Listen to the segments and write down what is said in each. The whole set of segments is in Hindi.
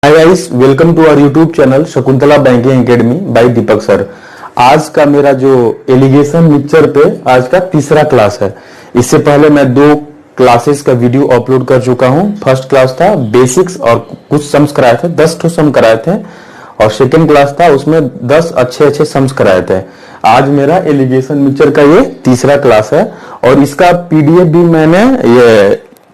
Guys, welcome to our YouTube channel Shakuntala banking academy by Deepak sir. आज का मेरा जो एलिगेशन मिक्सचर पे आज का तीसरा क्लास है। इससे पहले मैं 2 क्लासेस का वीडियो अपलोड कर चुका हूं। फर्स्ट क्लास था बेसिक्स और कुछ सम्स कराए थे, 10 ठो सम कराए थे, और सेकेंड क्लास था उसमें 10 अच्छे सम्स कराए थे। आज मेरा एलिगेशन मिक्सचर का ये तीसरा क्लास है और इसका पीडीएफ भी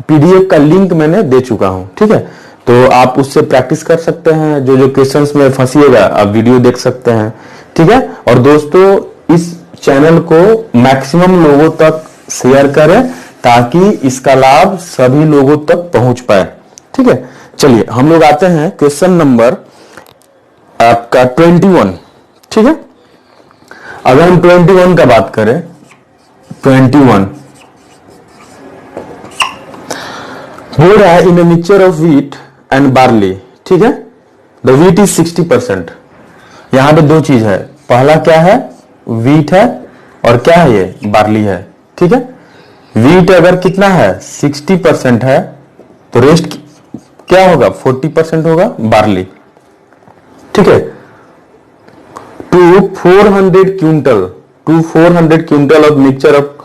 पीडीएफ का लिंक मैंने दे चुका हूं। ठीक है, तो आप उससे प्रैक्टिस कर सकते हैं। जो जो क्वेश्चंस में फंसिएगा आप वीडियो देख सकते हैं। ठीक है, और दोस्तों इस चैनल को मैक्सिमम लोगों तक शेयर करें ताकि इसका लाभ सभी लोगों तक पहुंच पाए। ठीक है, चलिए हम लोग आते हैं क्वेश्चन नंबर आपका 21। ठीक है, अगर हम 21 का बात करें, 21 बोल रहा है in a mixture of wheat and barley. ठीक है, द व्हीट इज 60%। यहां पे 2 चीज है, पहला क्या है, व्हीट है, और क्या है ये, बार्ली है। ठीक है, व्हीट अगर कितना है, 60% है, तो रेस्ट क्या होगा, 40% होगा बार्ली। ठीक है, to 400 quintal of mixture of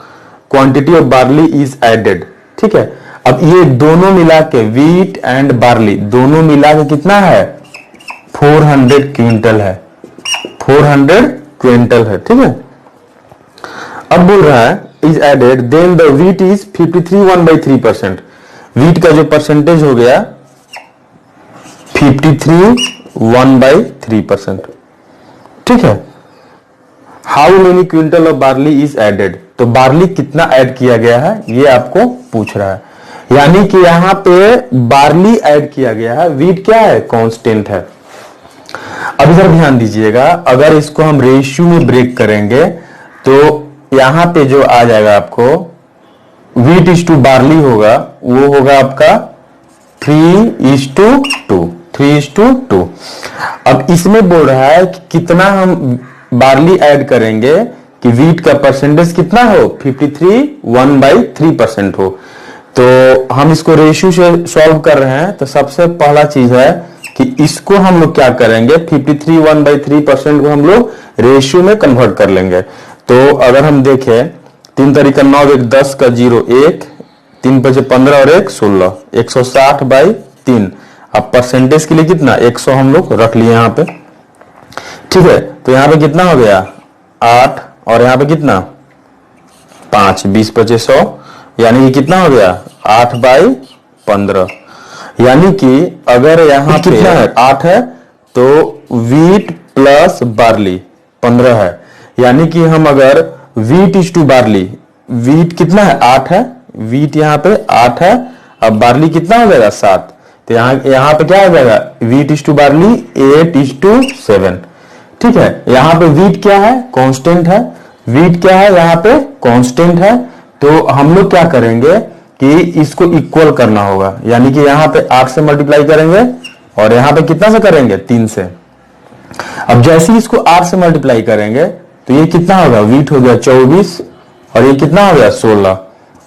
quantity of barley is added. ठीक है, अब ये दोनों मिला के व्हीट एंड बार्ली दोनों मिला के कितना है, 400 क्विंटल है, 400 क्विंटल है। ठीक है, अब बोल रहा है is added then the wheat is 53 1/3%। Wheat का जो परसेंटेज हो गया 53 1/3%। ठीक है, how many quintal of barley is added, तो बार्ली कितना ऐड किया गया है ये आपको पूछ रहा है। यानी कि यहां पे बार्ली ऐड किया गया है, व्हीट क्या है, कांस्टेंट है। अब इधर ध्यान दीजिएगा, अगर इसको हम रेशियो में ब्रेक करेंगे तो यहां पे जो आ जाएगा आपको व्हीट इज टू बार्ली होगा, वो होगा आपका 3:2, 3:2। अब इसमें बोल रहा है कि कितना हम बार्ली ऐड करेंगे कि व्हीट का परसेंटेज कितना हो, 53 1/3% हो। तो हम इसको रेशियो से सॉल्व कर रहे हैं, तो सबसे पहला चीज है कि इसको हम लोग क्या करेंगे, 53 1/3% को हम लोग रेशियो में कन्वर्ट कर लेंगे। तो अगर हम देखें 3 तरीका 9 1 10 का 0 1, 3 5 15 और 1 16, 160/3। अब परसेंटेज के लिए कितना, 100 हम लोग रख लिए यहाँ पे। ठीक है, तो यहाँ पे कितना हो गया 8, और यहाँ पे कितना 5, 20 25 100, यानी कि कितना हो गया 8/15। यानी कि अगर यहाँ पे कितना है, 8 है, तो व्हीट प्लस बार्ली 15 है। यानी कि हम अगर wheat is to barley, wheat कितना है 8 है, व्हीट यहाँ पे 8 है, अब बार्ली कितना हो जाएगा 7, तो यहाँ पे क्या हो जाएगा, व्हीट इज टू बार्ली 8:7। ठीक है, यहाँ पे व्हीट क्या है, कांस्टेंट है, व्हीट क्या है यहाँ पे, कांस्टेंट है। तो हम लोग क्या करेंगे कि इसको इक्वल करना होगा, यानी कि यहाँ पे 8 से मल्टीप्लाई करेंगे और यहाँ पे कितना से करेंगे, 3 से। अब जैसे ही इसको 8 से मल्टीप्लाई करेंगे तो ये कितना होगा, व्हीट हो गया 24 और ये कितना हो गया 16।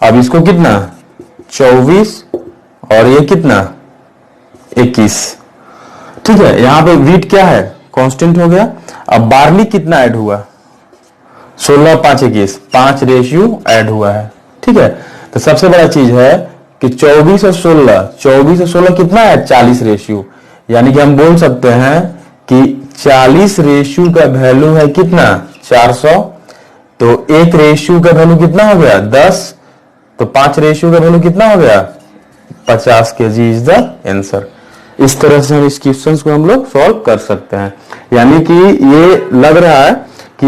अब इसको कितना 24 और ये कितना 21। ठीक है, यहां पे व्हीट क्या है, कांस्टेंट हो गया। अब बार्ली कितना ऐड हुआ, 16 5 21, 5 रेशियो ऐड हुआ है। ठीक है, तो सबसे बड़ा चीज है कि 24 और 16 कितना है, 40 रेशियो। यानी कि हम बोल सकते हैं कि 40 रेशियो का वैल्यू है कितना, 400। तो एक रेशियो का वैल्यू कितना हो गया 10, तो 5 रेशियो का वैल्यू कितना हो गया 50 kg इज द आंसर। इस तरह से हम इस क्वेश्चन को हम लोग सॉल्व कर सकते हैं। यानी कि ये लग रहा है कि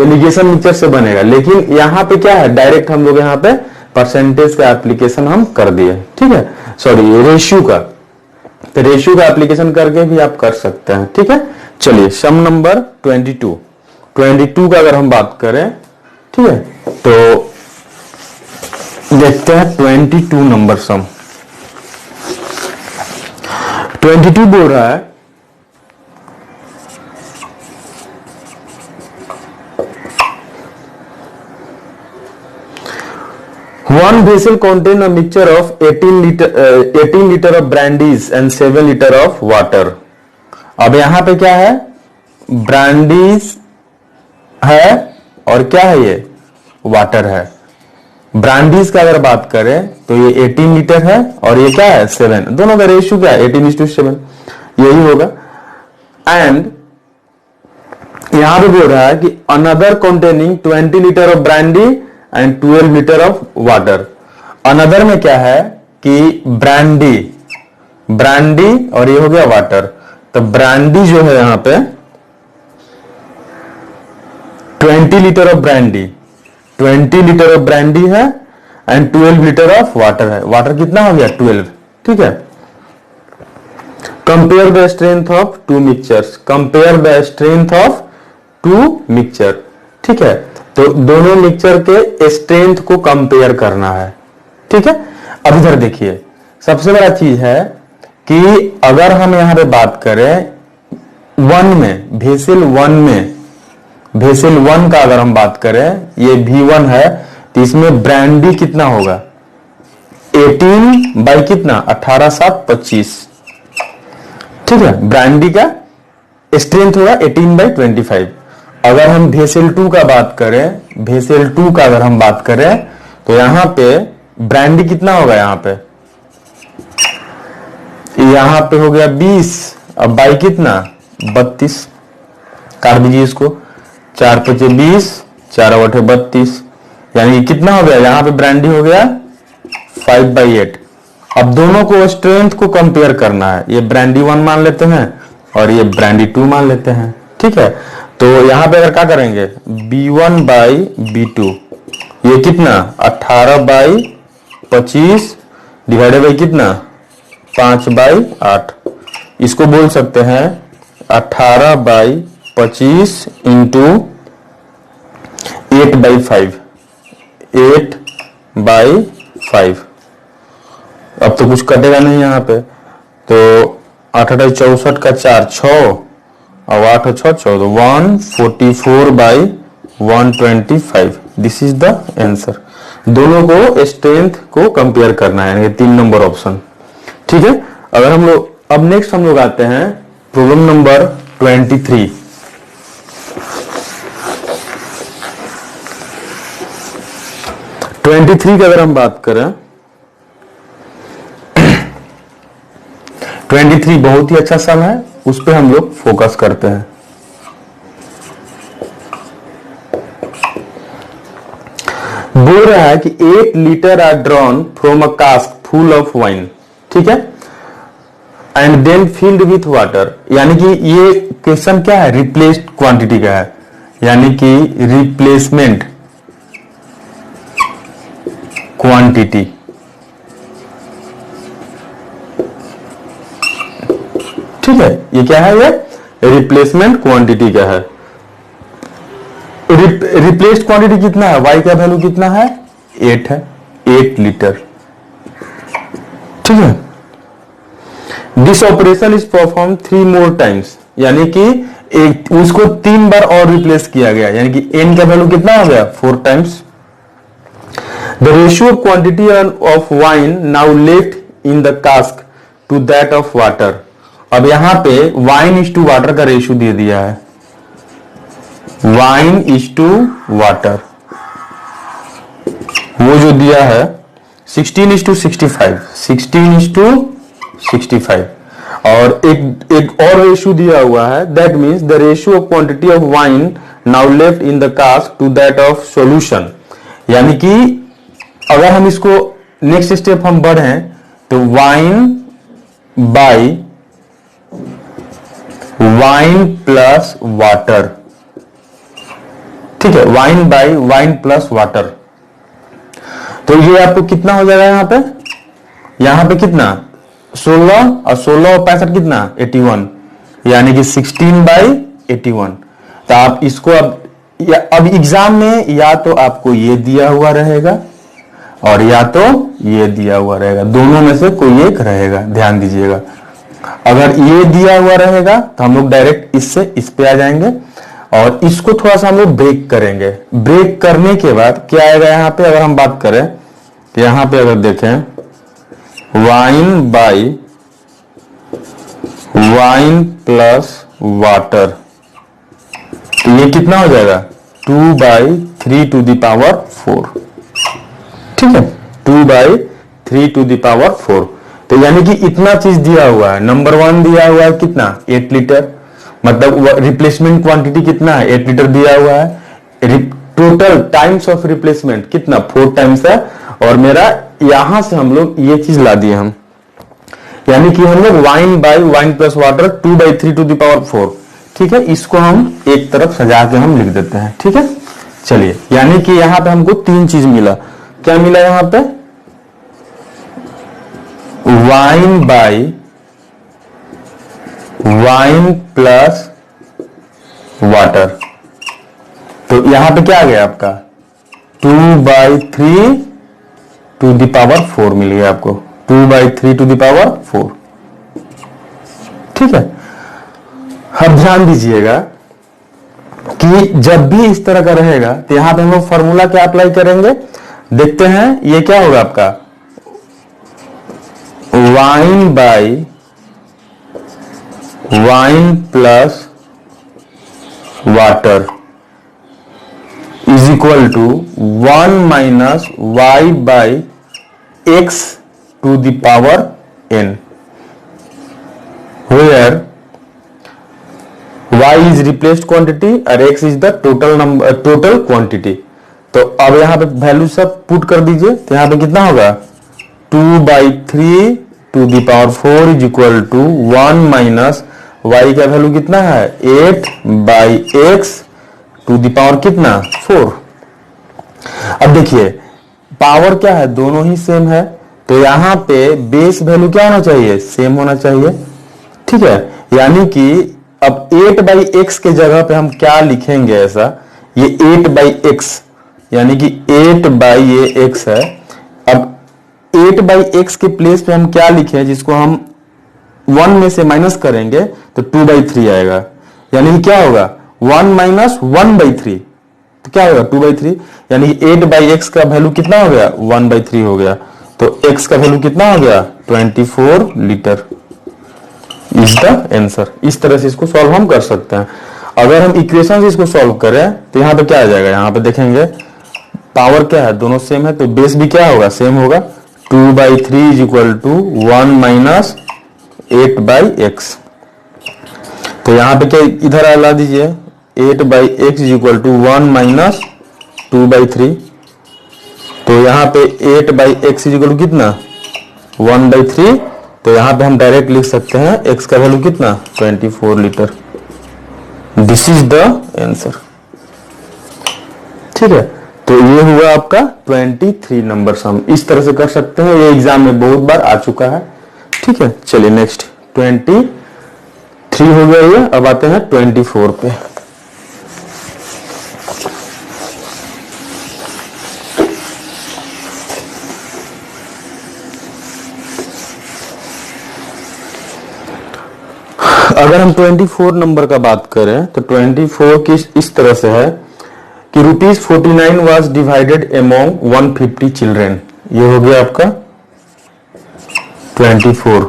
एलिगेशन मिक्सचर से बनेगा, लेकिन यहाँ पे क्या है, डायरेक्ट हम लोग यहाँ पे परसेंटेज का एप्लीकेशन हम कर दिए। ठीक है, सॉरी रेशियो का, तो रेशियो का एप्लीकेशन करके भी आप कर सकते हैं। ठीक है, चलिए सम नंबर 22 का अगर हम बात करें, ठीक है, तो देखते हैं 22 नंबर सम। 22 बोल रहा है One vessel contain a mixture of 18 liter of brandies and 7 liter of water. अब यहां पे क्या है, ब्रांडीज है और क्या है, ये वाटर है। ब्रांडीज का अगर बात करें तो ये 18 लीटर है और ये क्या है 7, दोनों का रेशियो क्या है 18:7, यही होगा। एंड यहां पे बोल रहा है कि another containing 20 litre of brandy and 12 litre of water. Another में क्या है कि ब्रांडी और ये हो गया वाटर। तो ब्रांडी जो है यहां पे 20 litre of brandy, 20 litre of brandy है एंड 12 लीटर ऑफ वाटर है। वाटर कितना हो गया 12, ठीक है। Compare the strength of two mixtures, compare the strength of two mixture, ठीक है। तो दोनों मिक्सचर के स्ट्रेंथ को कंपेयर करना है, ठीक है। अब इधर देखिए, सबसे बड़ा चीज है कि अगर हम यहां पे बात करें वेसल 1 का अगर हम बात करें, ये V1 है, तो इसमें ब्रांडी कितना होगा 18 बाई कितना 18/7 = 25, ठीक है। ब्रांडी का स्ट्रेंथ होगा 18/25। अगर हम वेसल 2 का बात करें, वेसल 2 का अगर हम बात करें तो यहां पे ब्रांडी कितना होगा, यहां पे हो गया 20, अब बाई कितना 32, काट दीजिए इसको, 4×5 = 20, 4×8 = 32, यानी कितना हो गया, यहां पे ब्रांडी हो गया 5/8। अब दोनों को स्ट्रेंथ को कंपेयर करना है, ये ब्रांडी 1 मान लेते हैं और ये ब्रांडी 2 मान लेते हैं, ठीक है। तो यहां पे अगर क्या करेंगे B1/B2, ये कितना 18/25 डिवाइडेड बाई कितना 5/8, इसको बोल सकते हैं 18/25 इंटू 8/5, 8/5। अब तो कुछ कटेगा नहीं यहां पे, तो 8 × 8 = 64 का 4 6 और 8 × 6 = 14, 144/125। This is the answer. दोनों को स्ट्रेंथ को कंपेयर करना है, 3 नंबर ऑप्शन, ठीक है। अगर हम लोग अब नेक्स्ट हम लोग आते हैं प्रॉब्लम नंबर 23। की अगर हम बात करें, 23 बहुत ही अच्छा सम है, उस पर हम लोग फोकस करते हैं। बोल रहा है कि 8 litre are drawn from a cask full of wine, ठीक है, and then filled with water. यानी कि ये क्वेश्चन क्या है, रिप्लेस्ड क्वांटिटी का है, यानी कि रिप्लेसमेंट क्वांटिटी, ठीक है। ये क्या है, ये रिप्लेसमेंट क्वांटिटी का है। रिप्लेस्ड क्वांटिटी कितना है, y का वैल्यू कितना है 8 है, 8 लीटर, ठीक है। This operation is perform 3 more times, यानी कि उसको 3 बार और रिप्लेस किया गया, यानी कि n का वैल्यू कितना हो गया 4 times. The ratio of quantity of wine now left in the cask to that of water. अब यहां पे वाइन इज टू वाटर का रेशियो दे दिया है, वाइन इज टू वाटर, वो जो दिया है 16:65, 16:65। और एक और रेशियो दिया हुआ है, that means the ratio of quantity of wine now left in the cask to that of solution. यानी कि अगर हम इसको नेक्स्ट स्टेप हम बढ़े तो wine by wine plus water, ठीक है, wine by wine plus water. तो ये आपको कितना हो जाएगा, यहां पे कितना 16 और 16 और 65 कितना 81, यानी कि 16/81। तो आप इसको अब एग्जाम में या तो आपको ये दिया हुआ रहेगा और या तो ये दिया हुआ रहेगा, दोनों में से कोई एक रहेगा, ध्यान दीजिएगा। अगर ये दिया हुआ रहेगा तो हम लोग डायरेक्ट इससे इस पे आ जाएंगे और इसको थोड़ा सा हम लोग ब्रेक करेंगे। ब्रेक करने के बाद क्या आएगा, यहां पे अगर हम बात करें तो यहां पे अगर देखें wine by wine plus water, तो ये कितना हो जाएगा 2/3⁴। ठीक है, 2/3⁴। तो यानी कि इतना चीज दिया हुआ है। नंबर 1 दिया हुआ है कितना 8 लीटर, मतलब रिप्लेसमेंट क्वांटिटी कितना है 8 लीटर दिया हुआ है। टोटल टाइम्स ऑफ रिप्लेसमेंट कितना 4 टाइम्स है। और मेरा यहां से हम लोग ये चीज ला दिए हम, यानी कि हम लोग wine by wine plus water 2/3⁴। ठीक है, इसको हम एक तरफ सजा के हम लिख देते हैं। ठीक है, चलिए, यानी कि यहां पे हमको 3 चीज मिला। क्या मिला यहां पे wine by wine plus water, तो यहां पे क्या आ गया आपका 2/3⁴ मिल गया आपको, 2/3⁴। ठीक है, अब ध्यान दीजिएगा कि जब भी इस तरह का रहेगा तो यहां पे हम लोग फॉर्मूला क्या अप्लाई करेंगे, देखते हैं ये क्या होगा आपका wine by wine plus water is equal to 1 minus y by x to the power n, where y is replaced quantity और x is the total quantity। तो अब यहां पे वैल्यू सब पुट कर दीजिए, तो यहां पे कितना होगा 2/3⁴ is equal to 1 minus y का वैल्यू कितना है 8/x टू द पावर कितना 4। अब देखिए पावर क्या है, दोनों ही सेम है, तो यहां पे बेस वैल्यू क्या होना चाहिए सेम होना चाहिए। ठीक है, यानी कि अब 8/x के जगह पे हम क्या लिखेंगे ऐसा, ये 8/x यानी कि 8/x है। अब 8/x के प्लेस पे हम क्या लिखें, जिसको हम 1 में से माइनस करेंगे तो 2/3 आएगा, यानी कि क्या होगा 1 माइनस 1/3, तो क्या होगा 2/3, यानी 8/x का वैल्यू कितना हो गया 1/3 हो गया, तो x का वैल्यू कितना हो गया 24 लीटर इज द आंसर। इस तरह से इसको सॉल्व हम कर सकते हैं। अगर हम इक्वेशन से इसको सॉल्व करें तो यहां पे क्या आ जाएगा, यहां पे देखेंगे पावर क्या है दोनों सेम है, तो बेस भी क्या होगा सेम होगा, 2/3 is equal to 1 minus 8/x। तो यहां पे क्या इधर ला दीजिए 8/x is equal to 1 minus 2/3, तो यहां पे 8/x इज इक्वल टू कितना 1/3, तो यहां पे हम डायरेक्ट लिख सकते हैं x का वैल्यू कितना 24 litre. This is the answer. ठीक है, तो ये हुआ आपका 23 नंबर सम। इस तरह से कर सकते हैं, ये एग्जाम में बहुत बार आ चुका है। ठीक है, चलिए नेक्स्ट 23 हो गया ये, अब आते हैं 24 पे। अगर हम 24 नंबर का बात करें तो 24 की इस तरह से है कि ₹49 was divided among 150 चिल्ड्रेन। ये हो गया आपका 24,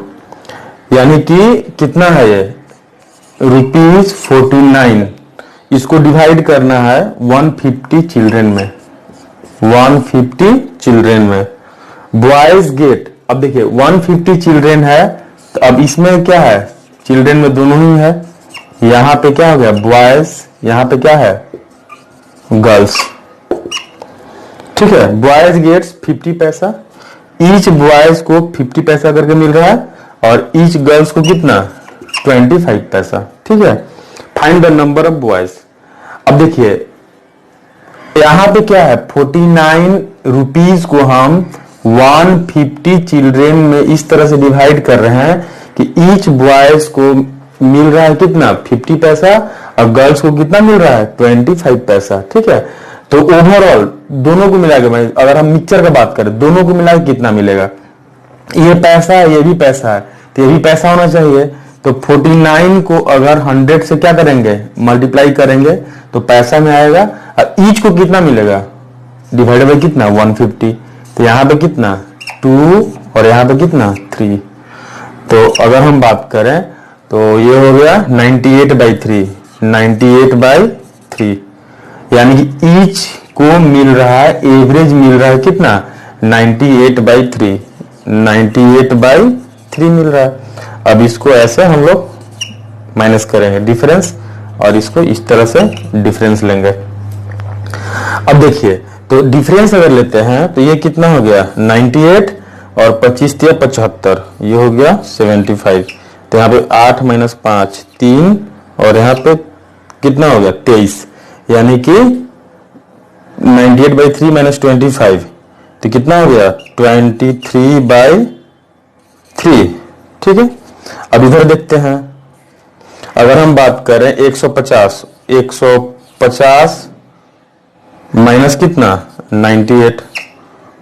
यानी कि कितना है ये ₹49, इसको डिवाइड करना है 150 चिल्ड्रेन में, 150 चिल्ड्रेन में बॉयज गेट। अब देखिए 150 चिल्ड्रेन है, तो अब इसमें क्या है चिल्ड्रेन में दोनों ही है, यहां पे क्या हो गया बॉयज, यहां पे क्या है गर्ल्स। ठीक है, बॉयज गेट्स 50 पैसा, ईच बॉयज को 50 पैसा करके मिल रहा है और ईच गर्ल्स को कितना 25 पैसा। ठीक है, find the number of boys. अब देखिए यहां पे क्या है 49 रुपीज को हम 150 चिल्ड्रेन में इस तरह से डिवाइड कर रहे हैं कि ईच बॉयज को मिल रहा है कितना 50 पैसा और गर्ल्स को कितना मिल रहा है 25 पैसा। ठीक है, तो ओवरऑल दोनों को मिला के, अगर हम मिक्सचर का बात करें दोनों को मिला के कितना मिलेगा, ये पैसा है ये भी पैसा है, तो ये भी पैसा होना चाहिए। तो 49 को अगर 100 से क्या करेंगे मल्टीप्लाई करेंगे तो पैसा में आएगा, और ईच को कितना मिलेगा डिवाइडेड बाय कितना 150, तो यहाँ पे कितना 2 और यहाँ पे कितना 3। तो अगर हम बात करें तो ये हो गया 98/3, 98/3, यानी कि ईच को मिल रहा है, एवरेज मिल रहा है कितना 98/3, 98/3 मिल रहा है। अब इसको ऐसे हम लोग माइनस करेंगे डिफरेंस, और इसको इस तरह से डिफरेंस लेंगे। अब देखिए, तो डिफरेंस अगर लेते हैं तो ये कितना हो गया 98 और 25 दिया 75, ये हो गया 75। तो यहाँ पे 8 - 5 3, और यहाँ पे कितना हो गया 23, यानी कि 98/3 - 25, तो कितना हो गया 23/3। ठीक है, अब इधर देखते हैं, अगर हम बात करें 150 माइनस कितना 98,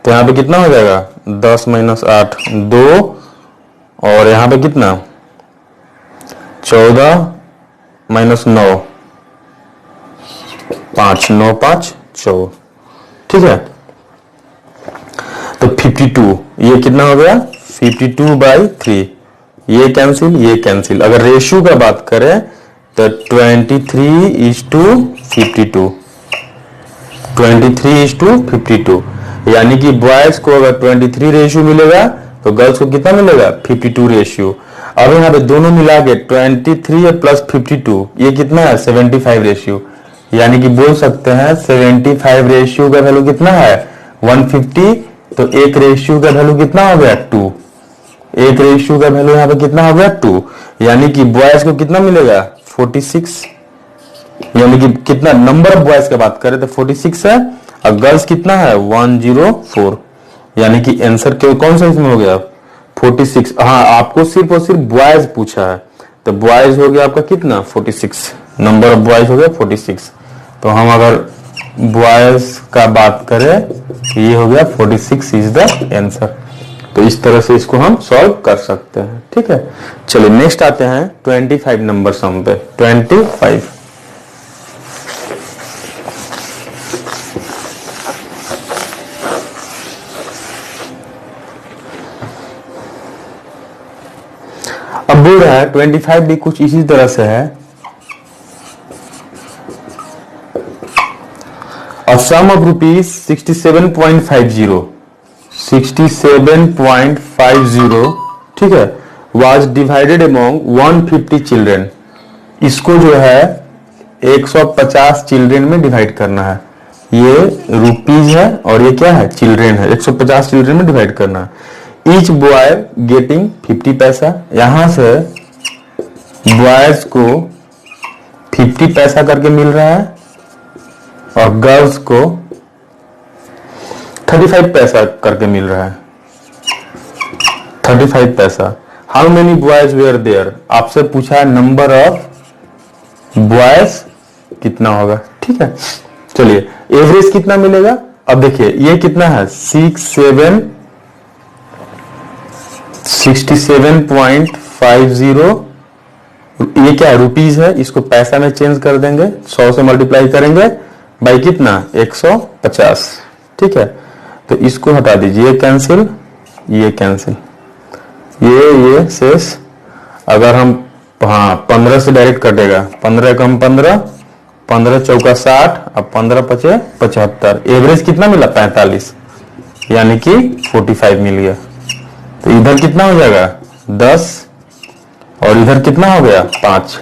तो यहाँ पे कितना हो जाएगा 10 - 8 2, और यहाँ पे कितना 14 - 9 5, 9 5 14। ठीक है, तो 52, ये कितना हो गया 52/3, ये कैंसिल ये कैंसिल। अगर रेशियो का बात करें तो 23:52, 23:52, यानी कि बॉयज को अगर 23 रेशियो मिलेगा तो गर्ल्स को कितना मिलेगा 52 रेशियो। अब यहाँ पे दोनों मिला के 23 प्लस 52, ये कितना है 75 रेशियो, यानी कि बोल सकते हैं 75 रेशियो का वैल्यू कितना है 150। तो एक रेशियो का वैल्यू कितना हो गया 2, एक रेशियो का वैल्यू यहाँ पे कितना हो गया 2, यानी कि बॉयज को कितना मिलेगा 46, यानी कि कितना नंबर ऑफ बॉयज की बात करें तो 46 है, और गर्ल्स कितना है 104, यानी कि आंसर कौन सा इसमें हो गया 46। हाँ, आपको सिर्फ और सिर्फ बॉयज पूछा है, तो बॉयज हो गया आपका कितना 46, नंबर ऑफ बॉयज हो गया 46। तो हम अगर बॉयज का बात करें तो ये हो गया 46 इज द आंसर। तो इस तरह से इसको हम सॉल्व कर सकते हैं। ठीक है, चलिए नेक्स्ट आते हैं 25 नंबर सम पे। 25, अब बोल रहा है 25 भी कुछ इसी तरह से है। A sum of rupees 67.50, 67.50, ठीक है, was divided among 150 children। इसको जो है 150 चिल्ड्रेन में डिवाइड करना है। ये रुपीज है और ये क्या है चिल्ड्रेन है, 150 चिल्ड्रेन में डिवाइड करना है। ईच बॉय गेटिंग 50 पैसा, यहां से बॉयज को 50 पैसा करके मिल रहा है और गर्ल्स को 35 पैसा करके मिल रहा है, 35 पैसा। How many boys were there, आपसे पूछा है नंबर ऑफ बॉयज कितना होगा। ठीक है, चलिए एवरेज कितना मिलेगा। अब देखिए ये कितना है 67.50, ये क्या है रुपीज है, इसको पैसा में चेंज कर देंगे, 100 से मल्टीप्लाई करेंगे बाई कितना 150। ठीक है, तो इसको हटा दीजिए, कैंसिल ये कैंसिल, ये शेष। अगर हम 15 से डायरेक्ट कटेगा, 15 कम 15, 15 चौका 60, अब 15 पचे 75। एवरेज कितना मिला 45, यानी कि 45 मिल गया। तो इधर कितना हो जाएगा 10 और इधर कितना हो गया 5।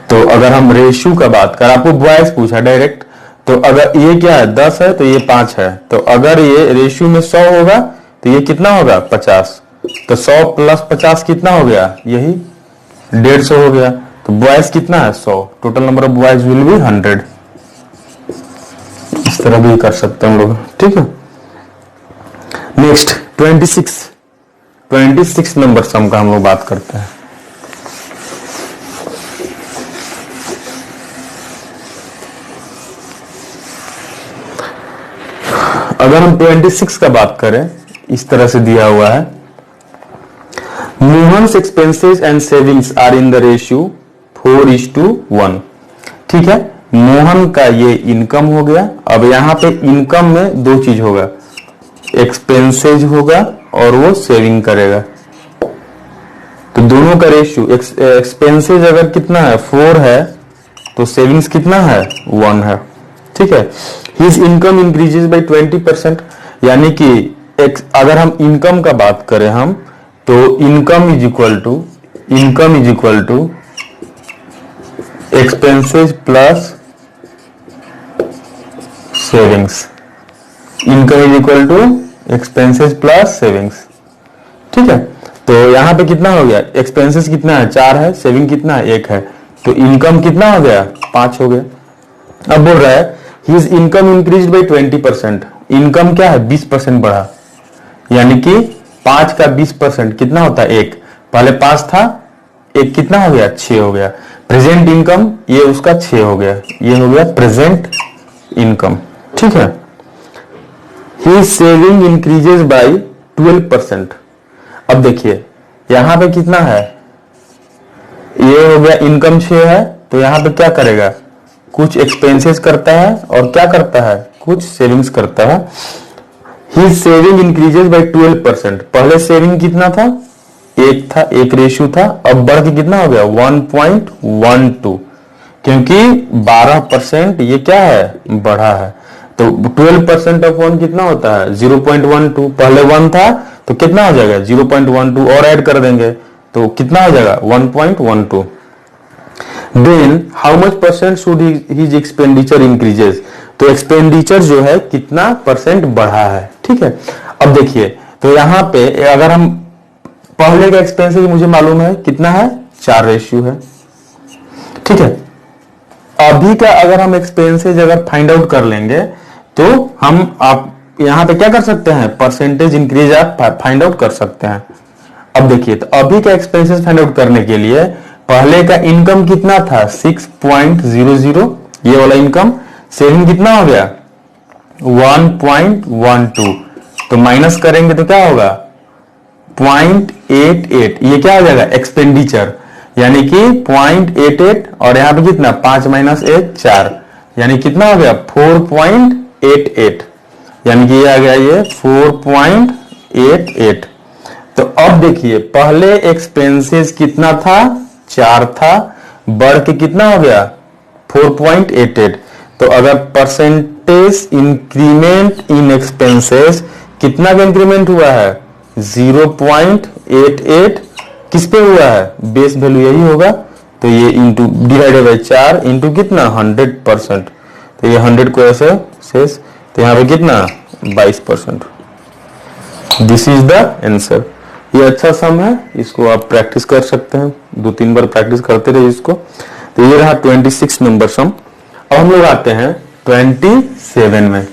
तो अगर हम रेशियो का बात करें, आपको बॉयज पूछा डायरेक्ट, तो अगर ये क्या है 10 है तो ये 5 है, तो अगर ये रेशियो में 100 होगा तो ये कितना होगा 50। तो 100 प्लस 50 कितना हो गया, यही 150 हो गया। तो बॉयज कितना है 100, total number of boys will be 100। इस तरह भी कर सकते हैं हम लोग। ठीक है, नेक्स्ट 26 नंबर सम का हम लोग बात करते हैं। अगर हम 26 का बात करें, इस तरह से दिया हुआ है, Mohan's expenses and savings are in the ratio 4:1। ठीक है, मोहन का ये इनकम हो गया। अब यहां पे इनकम में दो चीज होगा, एक्सपेंसेज होगा और वो सेविंग करेगा। तो दोनों का रेशियो, एक्सपेंसेज अगर कितना है 4 है तो सेविंग्स कितना है 1 है। ठीक है। हिज इनकम इंक्रीजेस बाय 20%, यानी कि अगर हम इनकम का बात करें हम, तो income is equal to expenses plus savings. Income is equal to expenses plus savings. ठीक है। तो यहां पे कितना हो गया, एक्सपेंसेस कितना है 4 है, सेविंग कितना है 1 है, तो इनकम कितना हो गया 5 हो गया। अब बोल रहा है his income increase by 20%। Income क्या है 20% बढ़ा, यानी कि 5 का 20% कितना होता है 1। पहले 5 था, 1 कितना हो गया 6 हो गया। प्रेजेंट इनकम ये उसका 6 हो गया, ये हो गया प्रेजेंट इनकम। ठीक है। His saving increases by 12%। अब देखिए यहां पे कितना है, ये हो गया इनकम 6 है, तो यहां पे क्या करेगा, कुछ एक्सपेंसेस करता है और क्या करता है, कुछ सेविंग्स करता है। His saving increases by 12%। पहले सेविंग कितना था 1 था, 1 रेशियो था, अब बढ़ के कितना हो गया 1.12, क्योंकि 12% ये क्या है बढ़ा है। तो 12% ऑफ 1 कितना होता है 0.12। पहले 1 था तो कितना हो जाएगा 0.12 और ऐड कर देंगे तो कितना हो जाएगा 1.12। Then how much percent should his expenditure increases. तो एक्सपेंडिचर जो है कितना परसेंट बढ़ा है। ठीक है। अब देखिए तो यहां पे अगर हम पहले का एक्सपेंसेस मुझे मालूम है कितना है 4 रेशियो है। ठीक है। अभी का अगर हम एक्सपेंसेस अगर फाइंड आउट कर लेंगे तो हम आप यहां पे क्या कर सकते हैं, परसेंटेज इंक्रीज आप फाइंड आउट कर सकते हैं। अब देखिए तो अभी का एक्सपेंसेस फाइंड आउट करने के लिए पहले का इनकम कितना था 6.00, ये वाला इनकम। सेविंग कितना हो गया 1.12, तो माइनस करेंगे तो क्या होगा 0.88, ये क्या हो जाएगा एक्सपेंडिचर, यानी कि 0.88 और यहां पे कितना 5 माइनस 1 4, यानी कितना हो गया 4.88, यानी कि ये आ गया ये 4.88। तो अब देखिए पहले एक्सपेंसेस कितना था 4 था, बढ़ के कितना हो गया 4.88। तो अगर परसेंटेज इंक्रीमेंट इन एक्सपेंसेस कितना का इंक्रीमेंट हुआ है 0.88, किस पे हुआ है बेस वैल्यू यही होगा, तो ये इंटू डिवाइडेड बाई 4 इंटू कितना 100%, तो ये 100 को ऐसे शेष, तो यहाँ पे कितना 22%। This is the answer. ये अच्छा सम है, इसको आप प्रैक्टिस कर सकते हैं, 2-3 बार प्रैक्टिस करते रहिए इसको। तो ये रहा 26 नंबर सम। अब हम लोग आते हैं 27 में।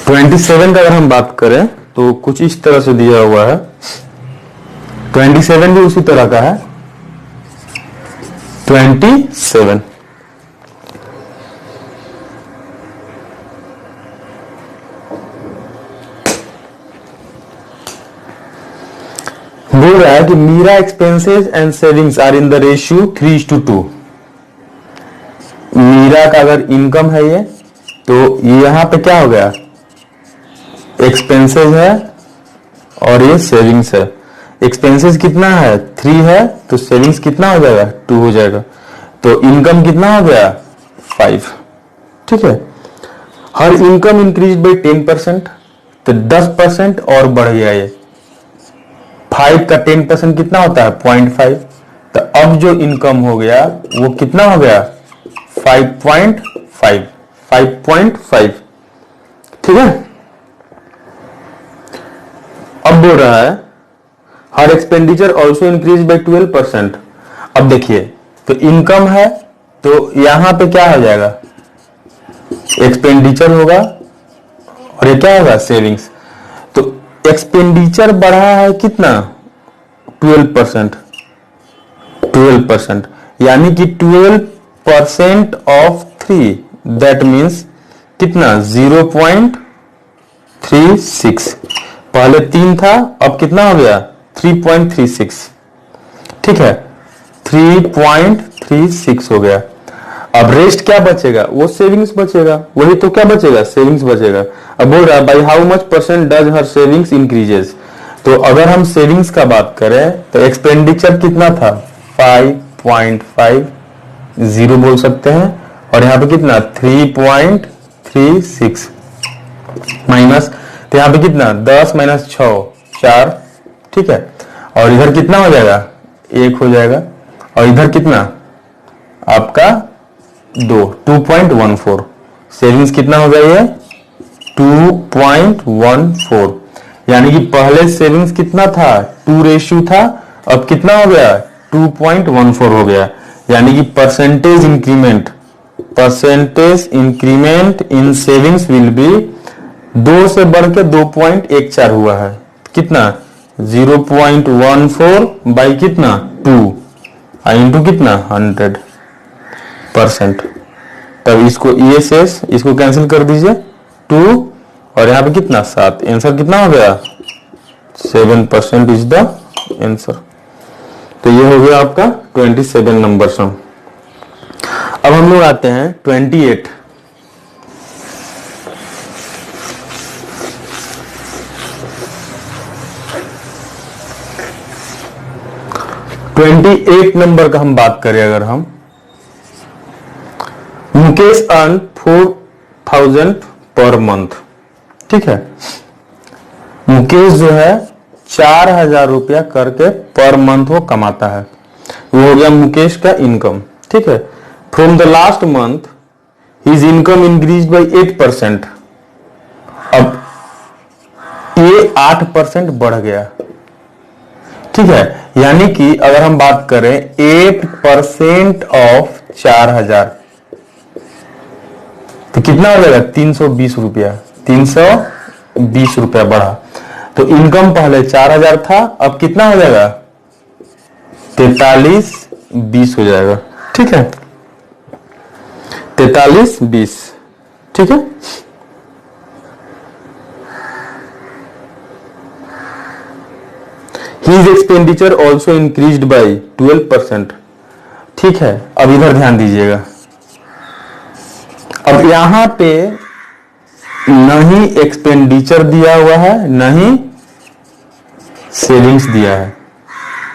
का अगर हम बात करें तो कुछ इस तरह से दिया हुआ है। 27 भी उसी तरह का है। 27 बोल रहा है कि Meera expenses and savings are in the ratio 3:2। Meera का अगर इनकम है ये, तो यहां पे क्या हो गया एक्सपेंसेस है और ये सेविंग्स है। एक्सपेंसेस कितना है 3 है, तो सेविंग्स कितना हो जाएगा 2 हो जाएगा। तो इनकम कितना हो गया 5। ठीक है। हर इनकम इंक्रीज बाई 10%, तो 10% और बढ़ गया ये। 5 का 10% कितना होता है 0.5। तो अब जो इनकम हो गया वो कितना हो गया 5.5। ठीक है। अब बोल रहा है हर एक्सपेंडिचर ऑल्सो इंक्रीज बाई 12%। अब देखिए तो इनकम है तो यहां पे क्या हो जाएगा एक्सपेंडिचर होगा और ये क्या होगा सेविंग्स। तो एक्सपेंडिचर बढ़ा है कितना 12%, यानी कि 12% ऑफ 3, दैट मीन्स कितना 0.36। पहले 3 था, अब कितना हो गया 3.36। ठीक है 3.36 हो गया। अब रेस्ट क्या बचेगा, वो सेविंग्स बचेगा, वही तो क्या बचेगा, सेविंग्स बचेगा। अब बोल रहा है by how much percent does her savings increases. तो अगर हम सेविंग्स का बात करें तो एक्सपेंडिचर कितना था, 5.50 बोल सकते हैं, और यहाँ पे कितना 3.36 माइनस, तो यहाँ पे कितना 10 माइनस 6 4, ठीक है। और इधर कितना हो जाएगा, 1 हो जाएगा, और इधर कितना आपका 2.14। सेविंग्स कितना हो गया ये 2.14, यानी कि पहले सेविंग्स कितना था 2 रेशियो था, अब कितना हो गया 2.14 हो गया। यानी कि percentage increment in savings will be 2 से बढ़ के 2.14 हुआ है, कितना 0.14 बाई कितना 2 इंटू कितना 100%। तब इसको ये शेष इसको कैंसिल कर दीजिए 2, और यहाँ पे कितना 7, आंसर कितना हो गया 7% इज द आंसर। तो ये हो गया आपका 27 नंबर सम। अब हम लोग आते हैं 28। नंबर का हम बात करें, अगर हम मुकेश अर्न 4,000 पर मंथ, ठीक है। मुकेश जो है 4,000 रुपया करके पर मंथ वो कमाता है, वो हो गया मुकेश का इनकम, ठीक है। From the last month his income increase by 8%। अब ये 8% बढ़ गया, ठीक है। यानी कि अगर हम बात करें 8% ऑफ 4,000 तो कितना हो जाएगा 320 रुपया, 320 रुपया बढ़ा। तो इनकम पहले 4,000 था, अब कितना हो जाएगा 4320 हो जाएगा, ठीक है 4320, ठीक है। His expenditure also increased by 12%, ठीक है। अब इधर ध्यान दीजिएगा, अब यहां पे नहीं एक्सपेंडिचर दिया हुआ है, नहीं सेविंग्स दिया है,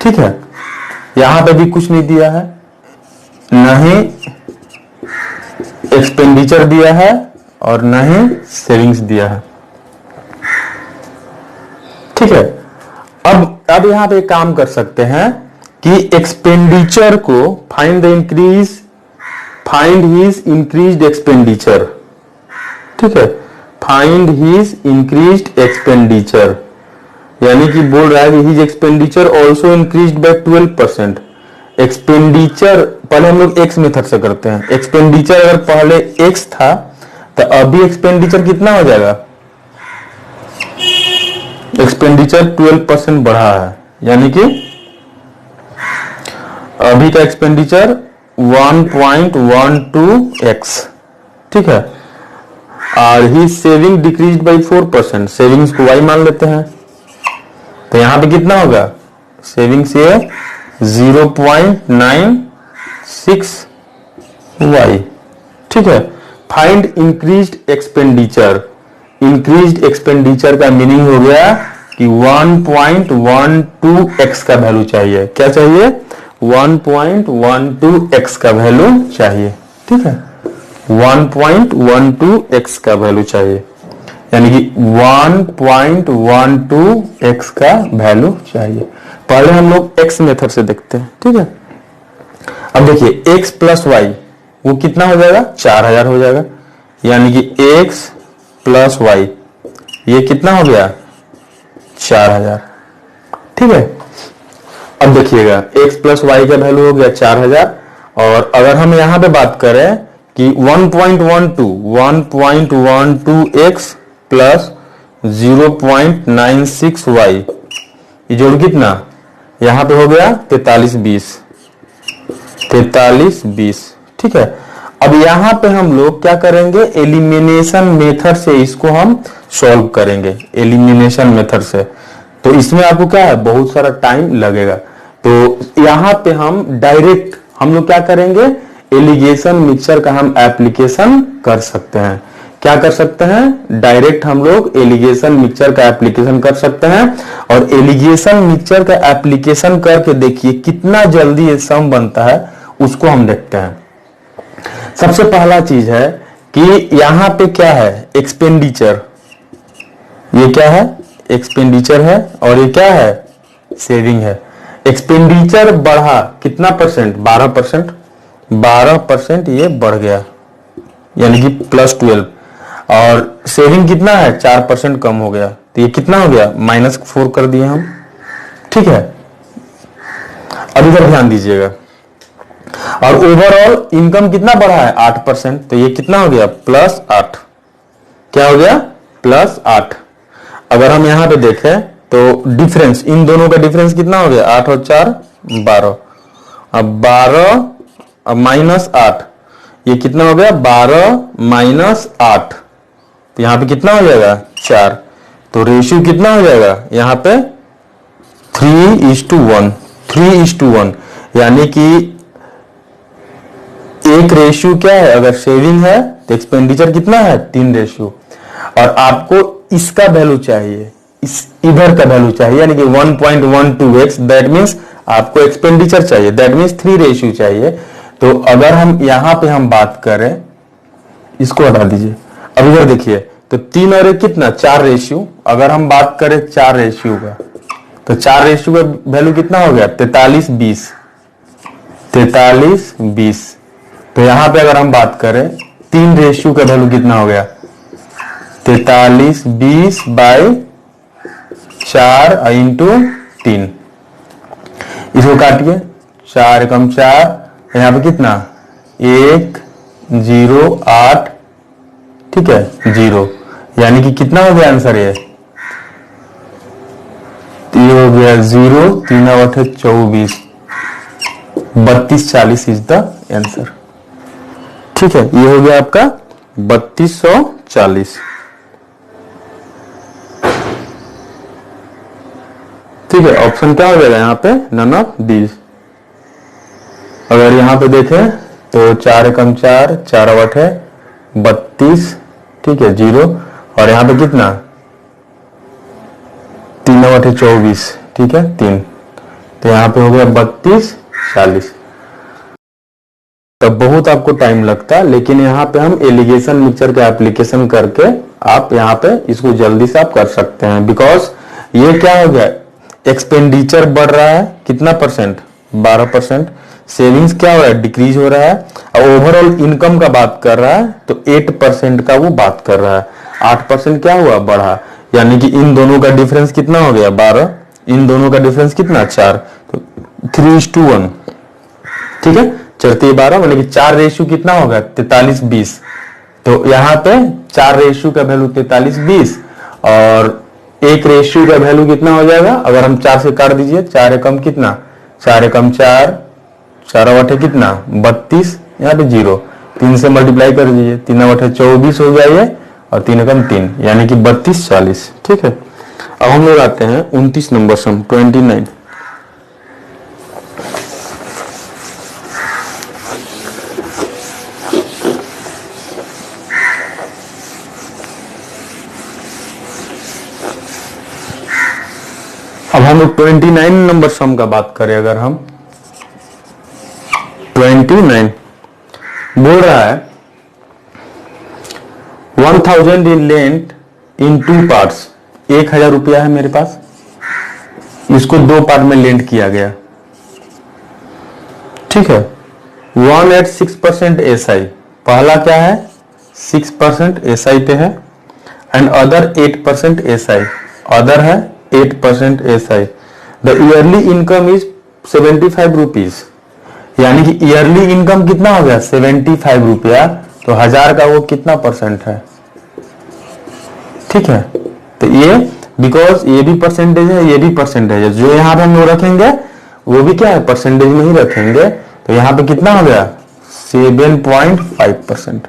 ठीक है। यहां पे भी कुछ नहीं दिया है, नहीं एक्सपेंडिचर दिया है और नहीं सेविंग्स दिया है, ठीक है। अब यहां पे काम कर सकते हैं कि एक्सपेंडिचर को फाइंड हिज इंक्रीज्ड एक्सपेंडिचर, ठीक है। फाइंड हिज इंक्रीज्ड एक्सपेंडिचर, यानी कि बोल रहा है कि his expenditure also increased by 12%। Expenditure पहले हम लोग एक्स मेथड से करते हैं, एक्सपेंडिचर अगर पहले एक्स था तो अभी एक्सपेंडिचर कितना हो जाएगा, एक्सपेंडिचर 12% बढ़ा है, यानी कि अभी का एक्सपेंडिचर 1.12x, ठीक है। और ही सेविंग डिक्रीज बाई 4%, सेविंग्स को y मान लेते हैं, तो यहां पे कितना होगा सेविंग्स ये 0.96y, ठीक है। Find increased expenditure, increased expenditure का मीनिंग हो गया कि 1.12x का वैल्यू चाहिए, क्या चाहिए 1.12x का वैल्यू चाहिए, ठीक है 1.12x का वैल्यू चाहिए, यानी कि 1.12x का वैल्यू चाहिए। पहले हम लोग x मेथड से देखते हैं, ठीक है। अब देखिए x प्लस वाई वो कितना हो जाएगा 4,000 हो जाएगा, यानी कि x प्लस वाई ये कितना हो गया 4,000, ठीक है। अब देखिएगा x प्लस वाई का वैल्यू हो गया 4,000, और अगर हम यहां पे बात करें कि 1.12x प्लस 0.96y ये जोड़ कितना यहां पे हो गया 4320, ठीक है। अब यहां पे हम लोग क्या करेंगे, एलिमिनेशन मेथड से इसको हम सॉल्व करेंगे, एलिमिनेशन मेथड से। तो इसमें आपको क्या है बहुत सारा टाइम लगेगा, तो यहां पे हम डायरेक्ट हम लोग क्या करेंगे एलिगेशन मिक्सचर का हम एप्लीकेशन कर सकते हैं। क्या कर सकते हैं? डायरेक्ट हम लोग एलिगेशन मिक्सचर का एप्लीकेशन कर सकते हैं। और एलिगेशन मिक्सचर का एप्लीकेशन करके देखिए कितना जल्दी ये सम बनता है, उसको हम देखते हैं। सबसे पहला चीज है कि यहां पे क्या है? एक्सपेंडिचर। ये क्या है? एक्सपेंडिचर है। और ये क्या है? सेविंग है। एक्सपेंडिचर बढ़ा कितना परसेंट? 12%। 12% ये बढ़ गया, यानी कि +12। और सेविंग कितना है? 4% कम हो गया, तो ये कितना हो गया? -4 कर दिए हम। ठीक है, अब इधर ध्यान दीजिएगा। और ओवरऑल इनकम कितना बढ़ा है? 8%, तो ये कितना हो गया? +8। क्या हो गया? +8। अगर हम यहां पे देखें तो डिफरेंस, इन दोनों का डिफरेंस कितना हो गया? 8 और 4 12। अब 12 अब -8, ये कितना हो गया? 12 - 8, तो यहां पे कितना हो जाएगा? 4। तो रेशियो कितना हो जाएगा यहां पे? 3:1। 3:1, यानी कि एक रेशियो क्या है? अगर सेविंग है तो एक्सपेंडिचर कितना है? 3 रेशियो। और आपको इसका वैल्यू चाहिए, इस इधर का वैल्यू चाहिए, यानी कि 1.12x। दैट मीन्स आपको एक्सपेंडिचर चाहिए, दैट मीन्स 3 रेशियो चाहिए। तो अगर हम यहां पे हम बात करें, इसको हटा दीजिए। अब इधर देखिए, तो 3 और 1 कितना? 4 रेशियो। अगर हम बात करें 4 रेशियो का, तो 4 रेशियो का वैल्यू कितना हो गया? 43:20। 43:20। तो यहां पे अगर हम बात करें 3 रेशियो का वैल्यू कितना हो गया? 43:20/4 × 3। इसको काटिए, 4 × 4, यहां पे कितना? 1 0 8, ठीक है, 0। यानी कि कितना हो गया आंसर? ये हो गया 0। 3 और 8 24, 3240 इज द आंसर। ठीक है, ये हो गया आपका 3240। ठीक है, ऑप्शन क्या हो जाएगा यहाँ पे? None of these. अगर यहाँ पे देखें तो 4 × 4, 4 और 8 32, ठीक है, 0। और यहाँ पे कितना? 3 और 8 24, ठीक है, 3। तो यहाँ पे हो गया 3240। तब बहुत आपको टाइम लगता है, लेकिन यहाँ पे हम एलिगेशन मिक्सचर का एप्लीकेशन करके आप यहाँ पे इसको जल्दी से आप कर सकते हैं। बिकॉज ये क्या हो गया? एक्सपेंडिचर बढ़ रहा है कितना परसेंट? 12%। सेविंग्स क्या हो रहा है? डिक्रीज हो रहा है। और ओवरऑल इनकम का बात कर रहा है तो 8% का वो बात कर रहा है। 8% क्या हुआ? बढ़ा। यानी कि इन दोनों का डिफरेंस कितना हो गया? 12। इन दोनों का डिफरेंस कितना? 4। तो 3:1, ठीक है, 4:12, मतलब कि 4 रेशियो कितना होगा? 43:20। तो यहाँ पे 4 रेशियो का वैल्यू 43:20 और 1 रेशियो का वैल्यू कितना हो जाएगा? अगर हम 4 से काट दीजिए, 4 एकम कितना? 4 एकम 4, 4 और 8 कितना? 32, यहाँ पे 0। 3 से मल्टीप्लाई कर दीजिए, 3 और 8 24 हो गया ये, और 3 एकम 3, यानी कि 3240। ठीक है, अब हम लोग आते हैं 29 नंबर सम, 29। अब हम लोग 29 नंबर सम का बात करें, अगर हम 29 बोल रहा है 1000 इन लेंथ इन 2 पार्ट्स। 1000 रुपया है मेरे पास, इसको 2 पार्ट में लेंथ किया गया। ठीक है, 1 at 6% SI। पहला क्या है? 6% SI पे है, एंड अदर 8% SI। अदर है 8% SI। The yearly income is 75 rupees. यानी कि ईयरली इनकम कितना हो गया? 75 रुपया। तो 1000 का वो कितना परसेंट है? ठीक है, तो ये बिकॉज ये भी परसेंटेज है, ये भी परसेंटेज है, जो यहाँ पे हम लोग रखेंगे वो भी क्या है? परसेंटेज में ही रखेंगे। तो यहाँ पे कितना हो गया? 7.5%।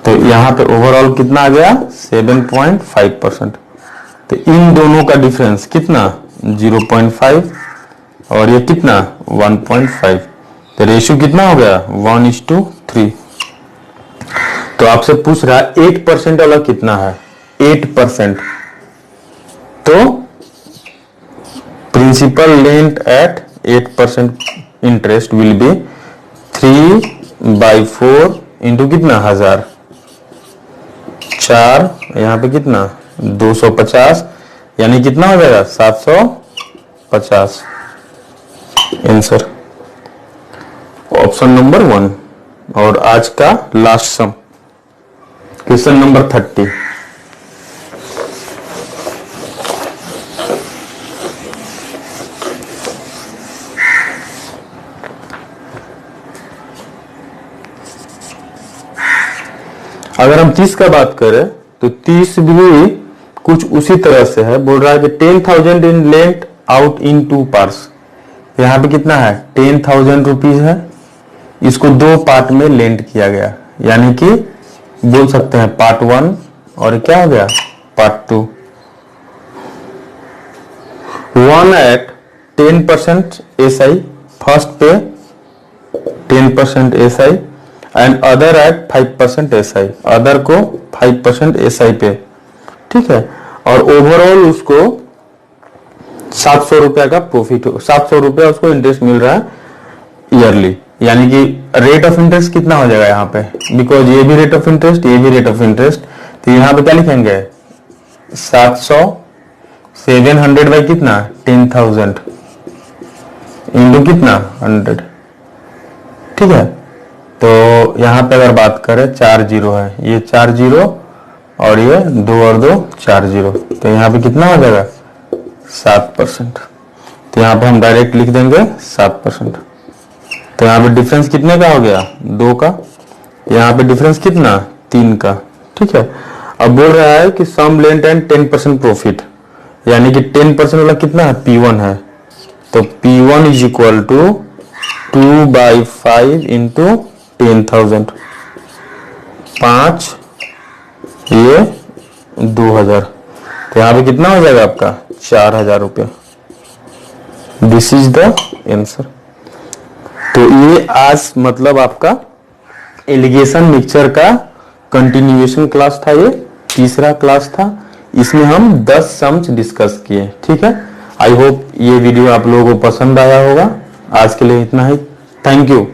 तो यहाँ पे ओवरऑल कितना आ गया? 7.5%। तो इन दोनों का डिफरेंस कितना? 0.5 और ये कितना? 1.5। तो रेशियो कितना हो गया 1:3। तो आपसे पूछ रहा है 8% वाला कितना है 8%। तो principal length at 8% interest will be 3/4 into कितना 1000, 4 यहाँ पे कितना 250, यानी कितना हो जाएगा 750 आंसर ऑप्शन नंबर 1। और आज का लास्ट सम क्वेश्चन नंबर 30। अगर हम 30 का बात करें तो 30 भी कुछ उसी तरह से है। बोल रहा है कि 10,000 in length out in 2 parts. यहाँ पे कितना है 10,000 रुपीज है, इसको 2 पार्ट में लेंट किया गया, यानी कि बोल सकते हैं पार्ट 1 और क्या हो गया पार्ट 2। 1 एट 10% SI, फर्स्ट पे 10% SI and other at 5% SI, other को 5% SI पे, ठीक है। और ओवरऑल उसको 700 रुपया का प्रॉफिट, 700 रुपया उसको इंटरेस्ट मिल रहा है ईयरली, यानी कि रेट ऑफ इंटरेस्ट कितना हो जाएगा यहाँ पे, बिकॉज ये भी रेट ऑफ इंटरेस्ट ये भी रेट ऑफ इंटरेस्ट, तो यहाँ पे क्या लिखेंगे 700 बाई कितना 10,000 इंटू कितना 100, ठीक है। तो यहाँ पे अगर बात करें 4 जीरो है, ये 4 जीरो और ये 2 और 2 4 जीरो, तो यहाँ पे कितना हो जाएगा 7%। तो यहाँ पे हम डायरेक्ट लिख देंगे 7%। तो यहाँ पे डिफरेंस कितने का हो गया 2 का, यहाँ पे डिफरेंस कितना 3 का, ठीक है। अब बोल रहा है कि सम लेंथ एंड 10% प्रॉफिट, यानी कि 10% वाला कितना है P1 है, तो P1 is equal to 2/5 into 10,000, 5 ये 2,000, तो यहाँ पे कितना हो जाएगा आपका 4,000 रुपया। This is the answer. तो ये आज मतलब आपका एलिगेशन मिक्सचर का कंटिन्यूएशन क्लास था, ये तीसरा क्लास था, इसमें हम 10 सम्स डिस्कस किए, ठीक है। आई होप ये वीडियो आप लोगों को पसंद आया होगा। आज के लिए इतना ही, थैंक यू।